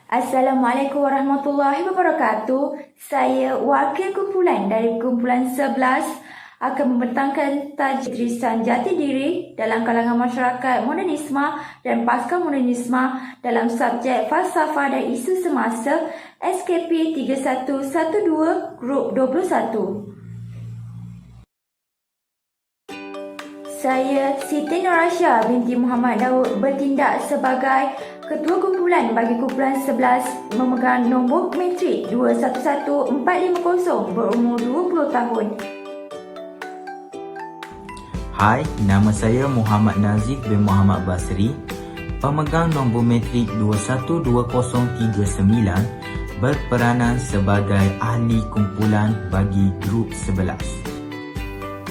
Assalamualaikum warahmatullahi wabarakatuh. Saya wakil kumpulan dari kumpulan 11 akan membentangkan tajuk tulisan jati diri dalam kalangan masyarakat modernisme dan pasca modernisme dalam subjek falsafah dan isu semasa SKP 3112 Grup 21. Saya Siti Nurasya binti Muhammad Daud bertindak sebagai Ketua Kumpulan bagi kumpulan 11 memegang nombor metrik 211450 berumur 20 tahun. Hai, nama saya Muhammad Nazif bin Muhammad Basri, pemegang nombor metrik 212039, berperanan sebagai ahli kumpulan bagi grup 11.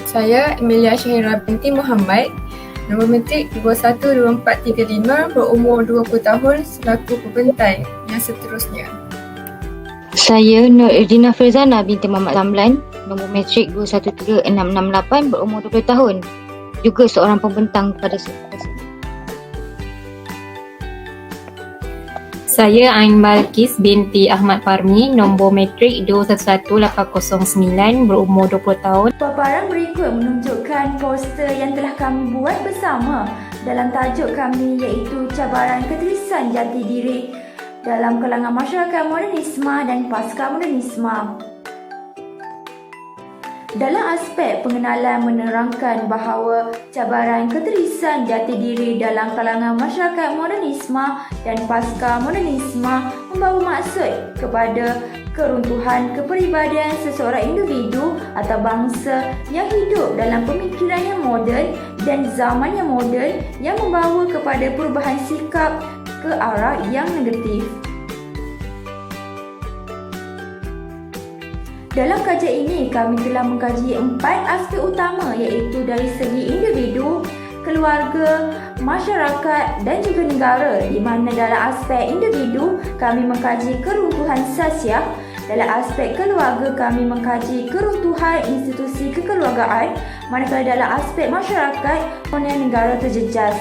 Saya Emilia Syahira binti Muhammad, nombor metrik 212435, berumur 20 tahun selaku pembentai yang seterusnya. Saya Nur Erdina Firzana binti Muhammad Zamlan, nombor metrik 213668, berumur 20 tahun, juga seorang pembentang pada sekolah. Saya Ain Balkis binti Ahmad Parmi, nombor metrik 211809, berumur 20 tahun. Paparan berikut menunjukkan poster yang telah kami buat bersama dalam tajuk kami iaitu cabaran ketulisan jati diri dalam kalangan masyarakat modernisme dan pasca modernisme. Dalam aspek pengenalan menerangkan bahawa cabaran ketulisan jati diri dalam kalangan masyarakat modernisme dan pasca modernisme membawa maksud kepada keruntuhan kepribadian seseorang individu atau bangsa yang hidup dalam pemikiran yang moden dan zaman yang moden yang membawa kepada perubahan sikap ke arah yang negatif. Dalam kajian ini, kami telah mengkaji 4 aspek utama iaitu dari segi individu, keluarga, masyarakat dan juga negara, di mana dalam aspek individu kami mengkaji keruntuhan sosial, dalam aspek keluarga kami mengkaji keruntuhan institusi kekeluargaan, manakala dalam aspek masyarakat kolonial negara terjejas.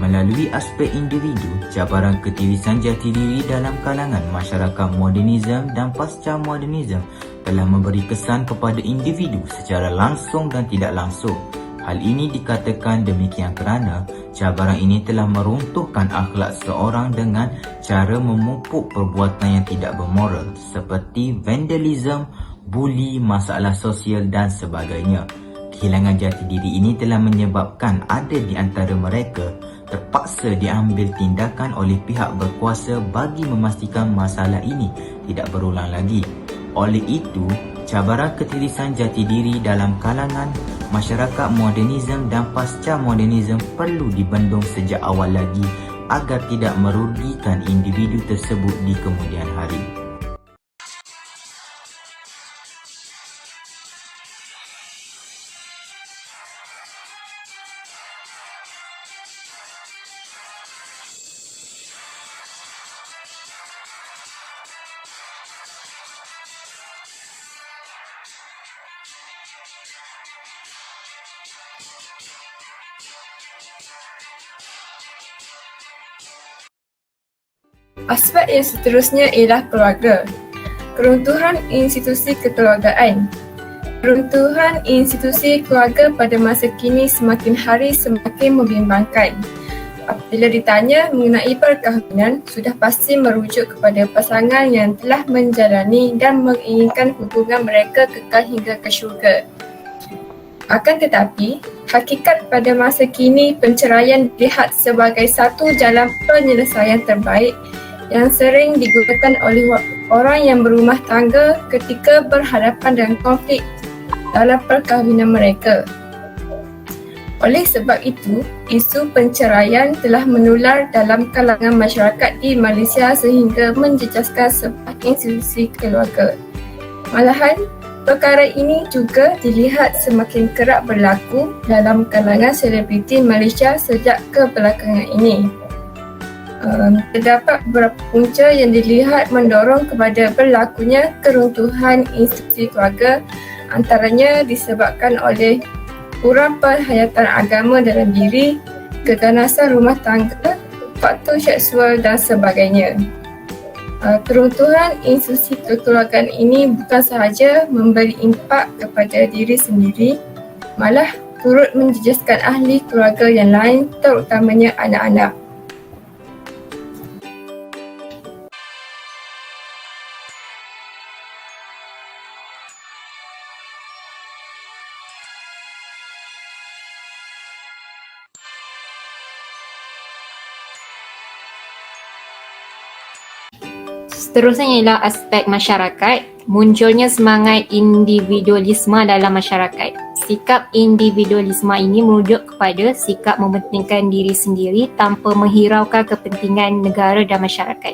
Melalui aspek individu, cabaran ketulisan jati diri dalam kalangan masyarakat modernisme dan pasca modernisme telah memberi kesan kepada individu secara langsung dan tidak langsung. Hal ini dikatakan demikian kerana cabaran ini telah meruntuhkan akhlak seseorang dengan cara memupuk perbuatan yang tidak bermoral seperti vandalisme, buli, masalah sosial dan sebagainya. Kehilangan jati diri ini telah menyebabkan ada di antara mereka terpaksa diambil tindakan oleh pihak berkuasa bagi memastikan masalah ini tidak berulang lagi. Oleh itu, cabaran ketulisan jati diri dalam kalangan masyarakat modernisme dan pasca modernisme perlu dibendung sejak awal lagi agar tidak merugikan individu tersebut di kemudian hari. Aspek yang seterusnya ialah keluarga. Keruntuhan institusi kekeluargaan. Keruntuhan institusi keluarga pada masa kini semakin hari semakin membimbangkan. Apabila ditanya mengenai perkahwinan, sudah pasti merujuk kepada pasangan yang telah menjalani dan menginginkan hubungan mereka kekal hingga ke syurga. Akan tetapi, hakikat pada masa kini penceraian dilihat sebagai satu jalan penyelesaian terbaik yang sering digunakan oleh orang yang berumah tangga ketika berhadapan dengan konflik dalam perkahwinan mereka. Oleh sebab itu, isu penceraian telah menular dalam kalangan masyarakat di Malaysia sehingga menjejaskan sebuah institusi keluarga. Malahan, perkara ini juga dilihat semakin kerap berlaku dalam kalangan selebriti Malaysia sejak kebelakangan ini. Terdapat beberapa punca yang dilihat mendorong kepada berlakunya keruntuhan institusi keluarga, antaranya disebabkan oleh kurang penghayatan agama dalam diri, keganasan rumah tangga, faktor seksual dan sebagainya. Keruntuhan institusi kekeluargaan ini bukan sahaja memberi impak kepada diri sendiri, malah turut menjejaskan ahli keluarga yang lain, terutamanya anak-anak. Seterusnya ialah aspek masyarakat. Munculnya semangat individualisme dalam masyarakat. Sikap individualisme ini merujuk kepada sikap mementingkan diri sendiri tanpa menghiraukan kepentingan negara dan masyarakat.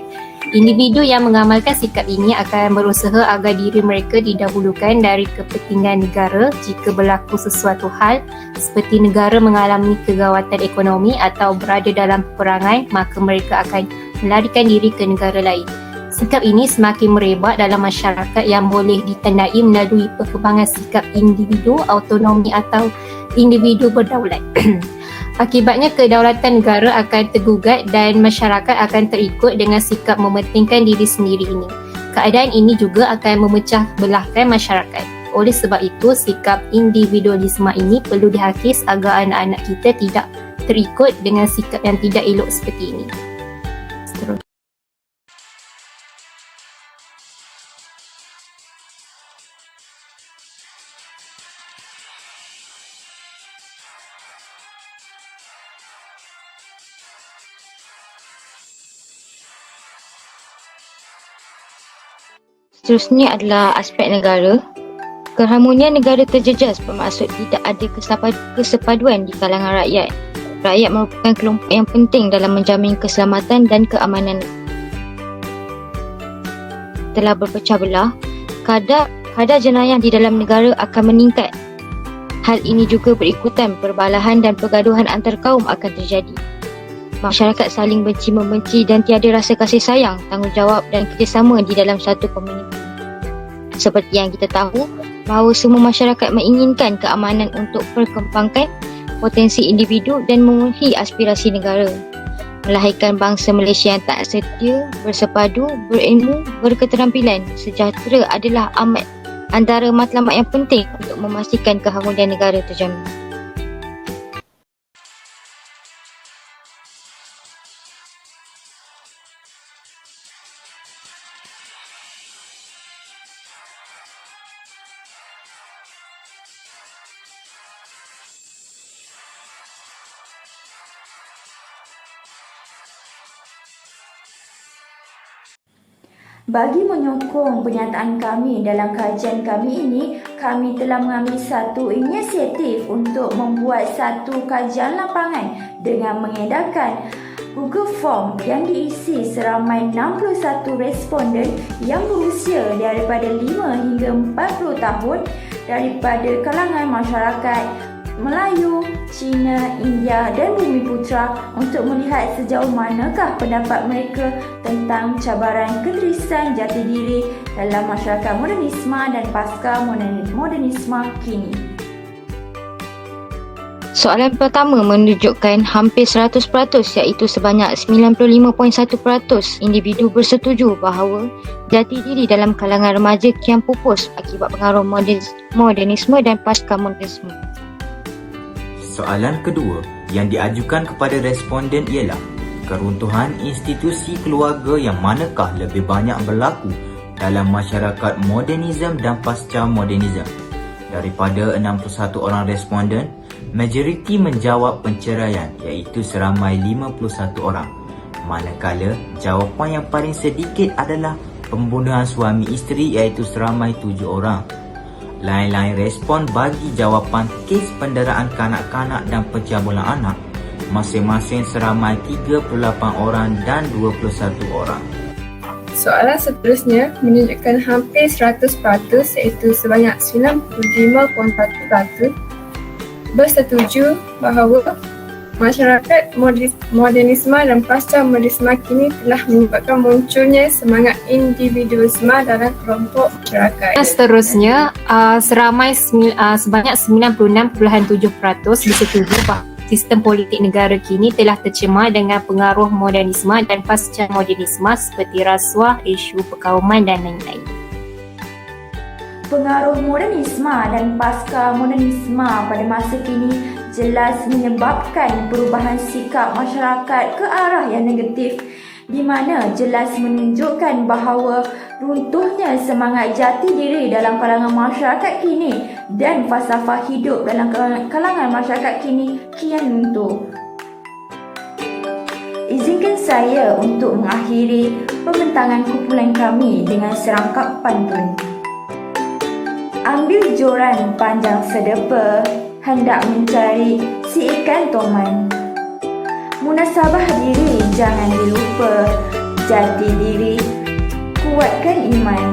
Individu yang mengamalkan sikap ini akan berusaha agar diri mereka didahulukan dari kepentingan negara jika berlaku sesuatu hal seperti negara mengalami kegawatan ekonomi atau berada dalam peperangan, maka mereka akan melarikan diri ke negara lain. Sikap ini semakin merebak dalam masyarakat yang boleh ditandai melalui perkembangan sikap individu autonomi atau individu berdaulat. Akibatnya kedaulatan negara akan tergugat dan masyarakat akan terikut dengan sikap mementingkan diri sendiri ini. Keadaan ini juga akan memecah belahkan masyarakat. Oleh sebab itu, sikap individualisme ini perlu dihakis agar anak-anak kita tidak terikut dengan sikap yang tidak elok seperti ini. Seterusnya. Seterusnya adalah aspek negara. Keharmonian negara terjejas bermaksud tidak ada kesepaduan di kalangan rakyat. Rakyat merupakan kelompok yang penting dalam menjamin keselamatan dan keamanan. Telah berpecah belah, kadar jenayah di dalam negara akan meningkat. Hal ini juga berikutan perbalahan dan pergaduhan antar kaum akan terjadi. Masyarakat saling benci-membenci dan tiada rasa kasih sayang, tanggungjawab dan kerjasama di dalam satu komuniti. Seperti yang kita tahu, bahawa semua masyarakat menginginkan keamanan untuk perkembangkan potensi individu dan memenuhi aspirasi negara. Melahirkan bangsa Malaysia yang tak setia, bersepadu, berilmu, berketerampilan, sejahtera adalah antara matlamat yang penting untuk memastikan keharmonian negara terjamin. Bagi menyokong pernyataan kami dalam kajian kami ini, kami telah mengambil satu inisiatif untuk membuat satu kajian lapangan dengan mengedarkan Google Form yang diisi seramai 61 responden yang berusia daripada 5 hingga 40 tahun daripada kalangan masyarakat Melayu, Cina, India dan Bumiputera untuk melihat sejauh manakah pendapat mereka tentang cabaran keterisan jati diri dalam masyarakat modernisme dan pasca modernisme kini. Soalan pertama menunjukkan hampir 100% iaitu sebanyak 95.1% individu bersetuju bahawa jati diri dalam kalangan remaja kian pupus akibat pengaruh modernisme dan pasca modernisme. Soalan kedua yang diajukan kepada responden ialah keruntuhan institusi keluarga yang manakah lebih banyak berlaku dalam masyarakat modernisme dan pasca modernisme. Daripada 61 orang responden, majoriti menjawab penceraian iaitu seramai 51 orang. Manakala jawapan yang paling sedikit adalah pembunuhan suami isteri iaitu seramai 7 orang. Lain-lain respon bagi jawapan kes penderaan kanak-kanak dan pencabulan anak masing-masing seramai 38 orang dan 21 orang. Soalan seterusnya menunjukkan hampir 100% iaitu sebanyak 95.1% bersetuju bahawa masyarakat modernisme dan pasca modernisme kini telah menyebabkan munculnya semangat individualisme dalam kelompok masyarakat. Seterusnya, sebanyak 96.7% bersetuju bahawa sistem politik negara kini telah tercemar dengan pengaruh modernisme dan pasca modernisme seperti rasuah, isu perkauman dan lain-lain. Pengaruh modernisme dan pasca modernisme pada masa kini jelas menyebabkan perubahan sikap masyarakat ke arah yang negatif, di mana jelas menunjukkan bahawa runtuhnya semangat jati diri dalam kalangan masyarakat kini dan falsafah hidup dalam kalangan masyarakat kini kian runtuh. Izinkan saya untuk mengakhiri pembentangan kumpulan kami dengan serangkap pantun. Ambil joran panjang sedepa, hendak mencari si ikan toman. Munasabah diri jangan dilupa, jati diri kuatkan iman.